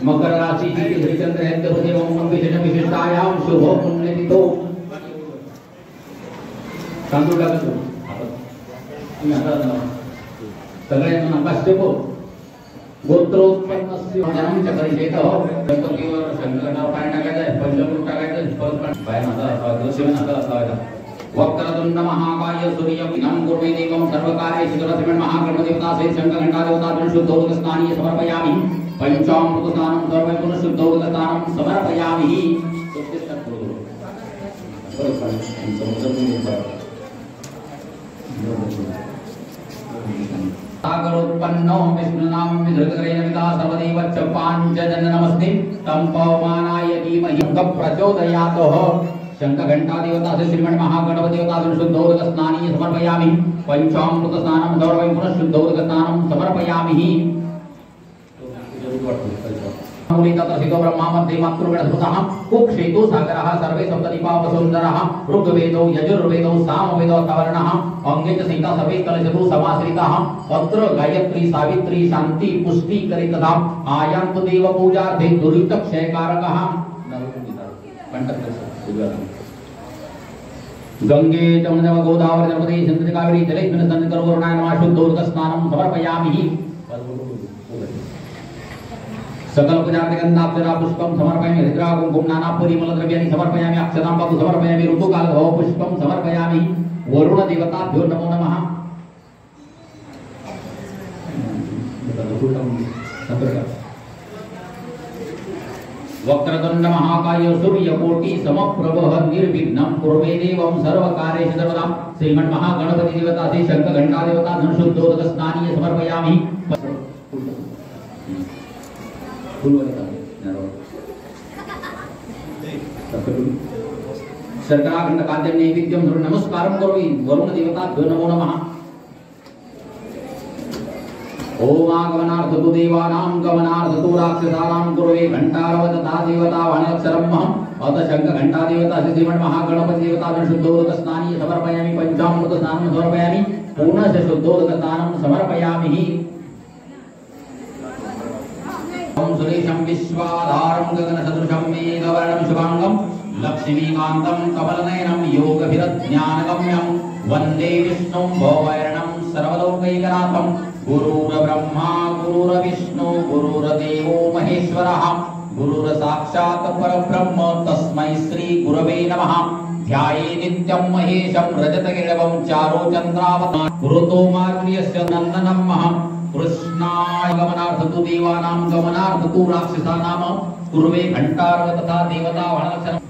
मकर राशि की हरिचंद्र हेतु एवं विशेष विशिष्टायां शुभ पुण्यतिथो तांदूळ टाकतो सगळ्यांना नमस्तेको गोत्रोत्पन्नस्य जन्म चक्रित गणपतीवर शंकरनाव पाणी टाकायचं पंचमृत टाकायचं परत बाहेर आता दोषीवन आता असायला वक्रतुंड महाकाय सूर्यं कुर्वे देवं सर्वकार्येषु सर्वसिद्धं महागणपतिदेवता से शंकर घंटा देवता शुद्धोदकस्नानीय समर्पयामि पंचामृत स्नानं सर्वं पुनः शुद्धोदकस्नानं समर्पयामि सागरोत्पन्नो विष्णुनाम विधृतकरेण विदा सर्वदेव च पांचजन नमस्ते तं पवमानाय धीमहि प्रचोदयातः शंकर घंटा देवता से श्रीमन् महागणपति देवता शुद्धोदक स्नानीय समर्पयामि पंचामृत स्नानं सर्वं पुनः शुद्धोदक स्नानं समर्पयामि ततसितो ब्रह्मा मध्ये मातृगणधृतः कुक्षेतु सागरः सर्वे सप्तदीपावसुन्दरः ऋग्वेदो यजुर्वेदो सामवेदो अथर्वणः अंगे च सीता सर्वे कलशतु समाश्रिताः अत्र गायत्री सावित्री शांति पुष्टि करे तथा आयान्तु देव पूजार्थे दुरित क्षयकारकः गंगे जमुना गोदावरी नर्मदे सिंधु कावेरी जलेस्मिन् सन्निधौ वरुणाय नमः शुद्धोदक स्नानं समर्पयामि सकल पूजार्थे गंधाक्षरा पुष्पं समर्पयामि हरिद्रा कुंकुम नाना परिमल द्रव्याणि समर्पयामि अक्षतां पातु समर्पयामि ऋतुकाल भव पुष्पं समर्पयामि वरुण देवताभ्यो नमो नमः वक्रतुंड महाकाय सूर्यकोटि समप्रभ निर्विघ्नं कुर्वे देवं सर्वकार्येषु सर्वदा श्रीमन् महागणपति देवता से शंकर घंटा देवता शुद्धोदक स्नानीय समर्पयामि शर्कराखंड खाद्यं नैवेद्यं नमस्कारं करोमि वरुण देवताभ्यो नमो नमः ओम आगमनार्थतो देवानां गमनार्थतो राक्षसानां कुर्वे घंटारव तथा देवता वाणक्षरम् अत शंकर घंटा देवता श्रीमन् महागणपति देवता शुद्धोदक स्नानीय समर्पयामि पंचामृत स्नानं समर्पयामि पुनः शुद्धोदक स्नानं समर्पयामि ओम सुरेशं विश्वाधारं गगनसदृशं मेघवर्णं शुभांगं लक्ष्मीकान्तं कमलनयनं योगभिरज्ञानगम्यं वन्दे विष्णुं भववर्णं सर्वलोकैकनाथं गुरुर्ब्रह्मा गुरुर्विष्णु गुरुर्देवो महेश्वरः गुरुर्साक्षात् परब्रह्म तस्मै श्री गुरवे नमः ध्याये नित्यं महेशं रजतगिरिवं चारुचन्द्रावतां गुरुतो मार्गस्य नन्दनं महं कृष्णाय गमनार्थतो देवानां गमनार्थतो राक्षसानां कुर्वे घंटारव तथा देवता वाणक्षरम्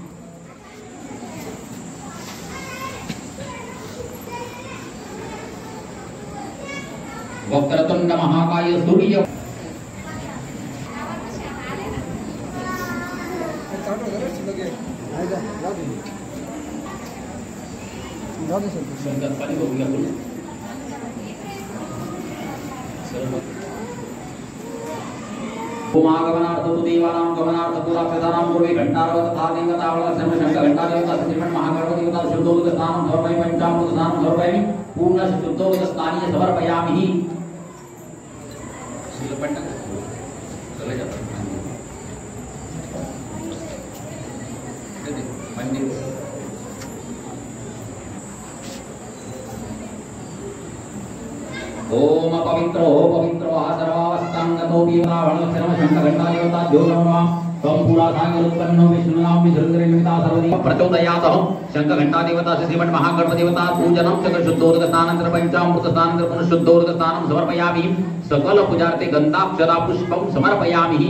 वक्रतुंड महाकाय सूर्य ओमागमनार्थतो देवानां गमनार्थतो राक्षसानां कुर्वे घंटारव तथा देवता वाणक्षरम् शंकर घंटा देवता श्रीमन् महागणपति देवता शुद्धोदक स्नानं समर्पयामि पंचामृत स्नानं समर्पयामि पूर्ण शुद्धोदक स्नानीय समर्पयामि ओम पवित्रो आसर्वावस्थांगतो देवतावणक्षरम् शंकर घंटा देवताभ्यो नमः संपूर्ण सागरोत्पन्नो विष्णुनाम विधृतकरेणविदा सर्वदेव प्रचोदयातः शंकर घंटा देवता श्रीमन् महागणपति देवता पूजनं च शुद्धोदक स्नानंतर पंचामृत स्नानंतर पुनः शुद्धोदक स्नानं समर्पयामि सकल पूजार्थे गंधाक्षरा पुष्पं समर्पयामि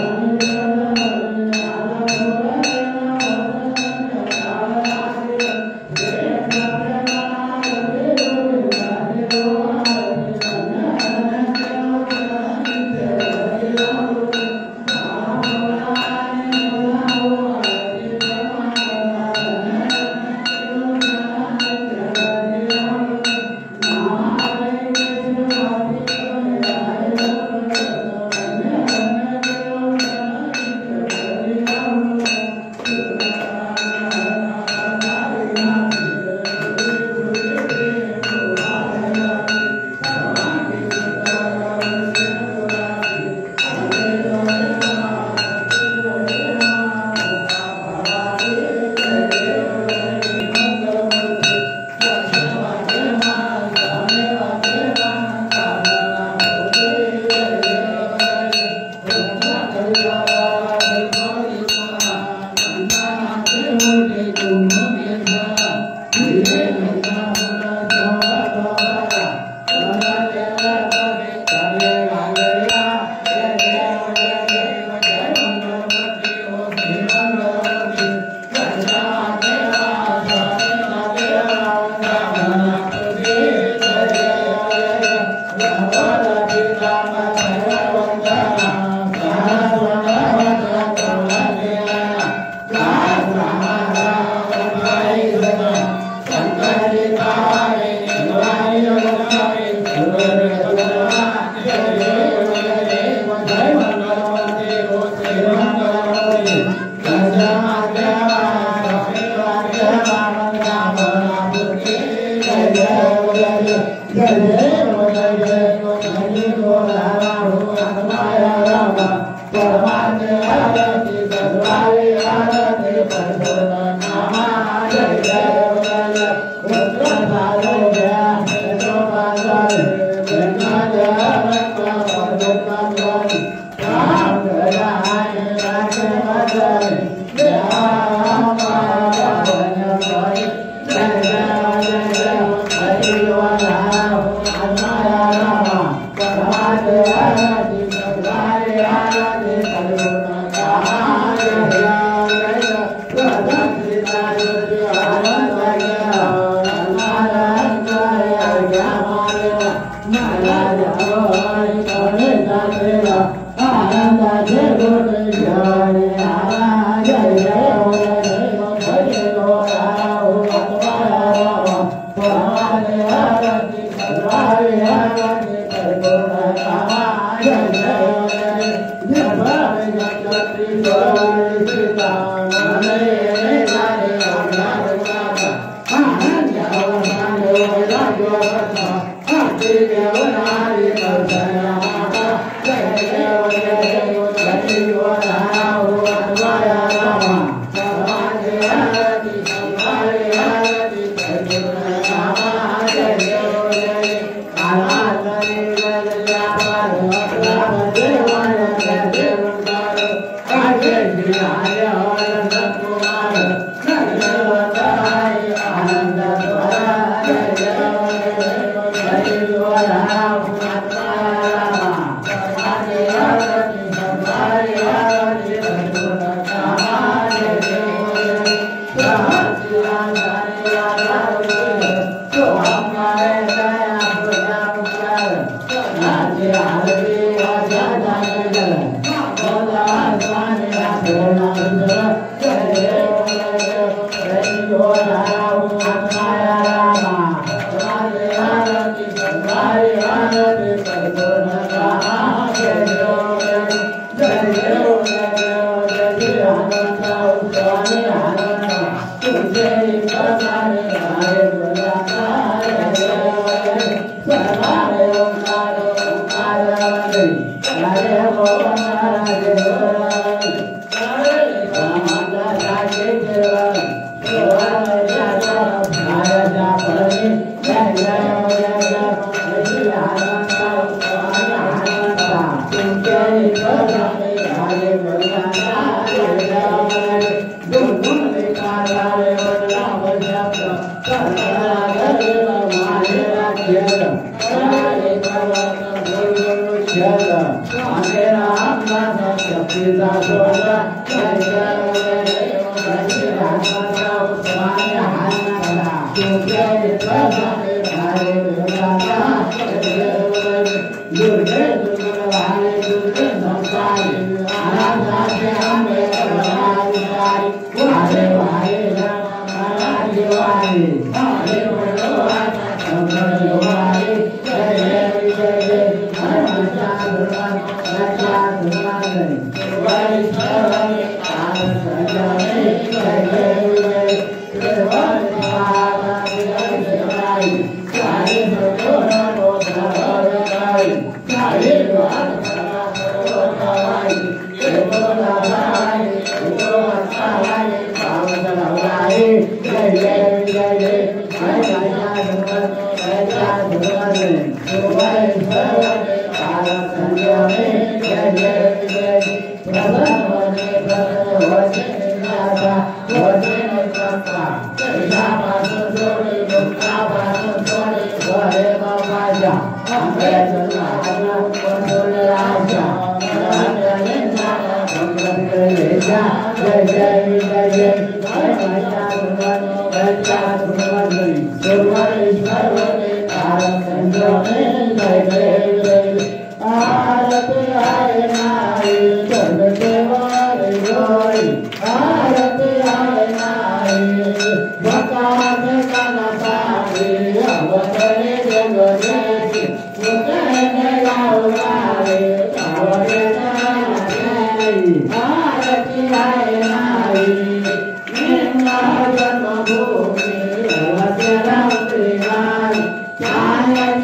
Hare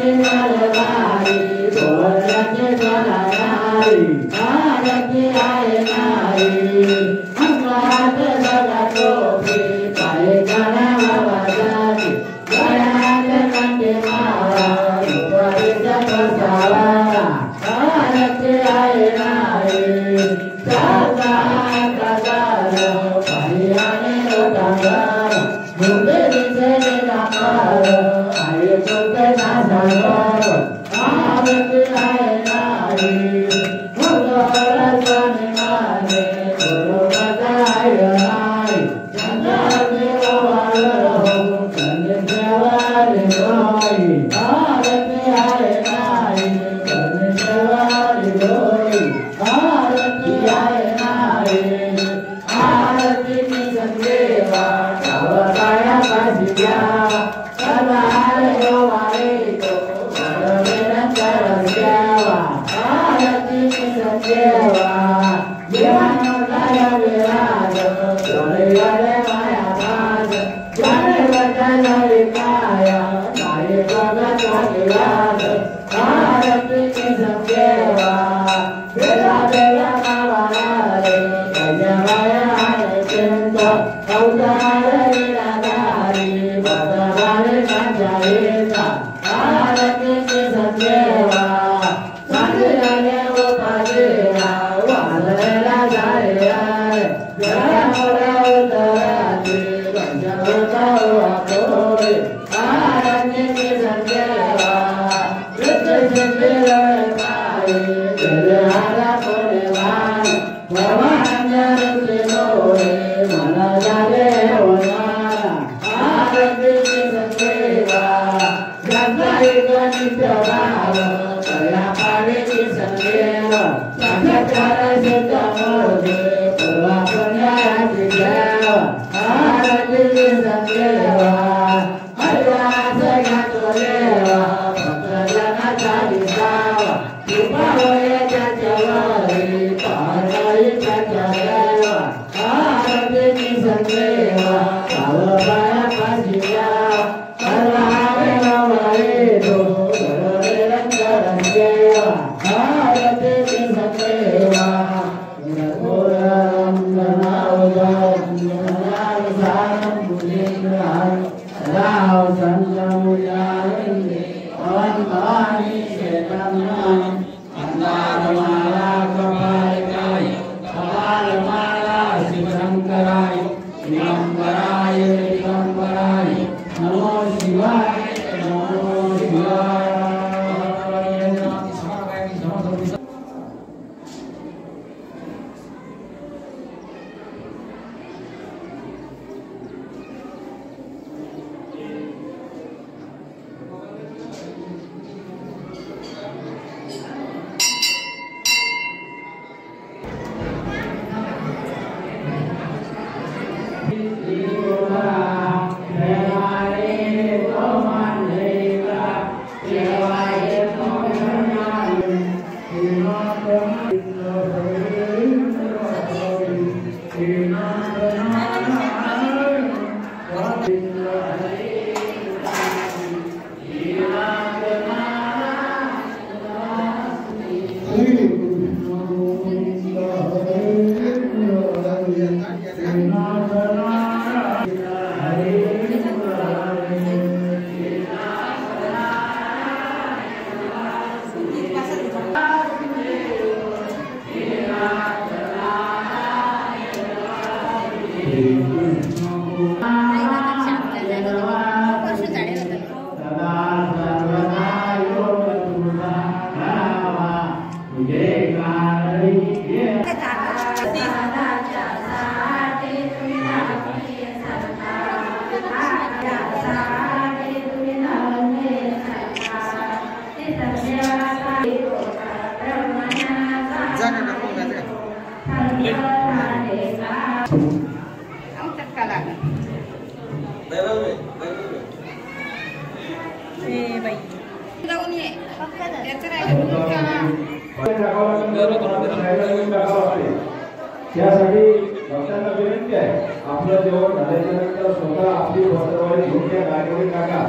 त्यासाठी भक्तांना विनंती आहे, आपलं जेवण झाल्यानंतर स्वतः आपली वस्त्रवाळी घेऊन त्या गाडीवर टाका.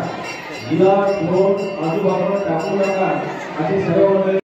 दिवा ठेवून आजूबाजूला टाकू नका असे सर्व मंडळी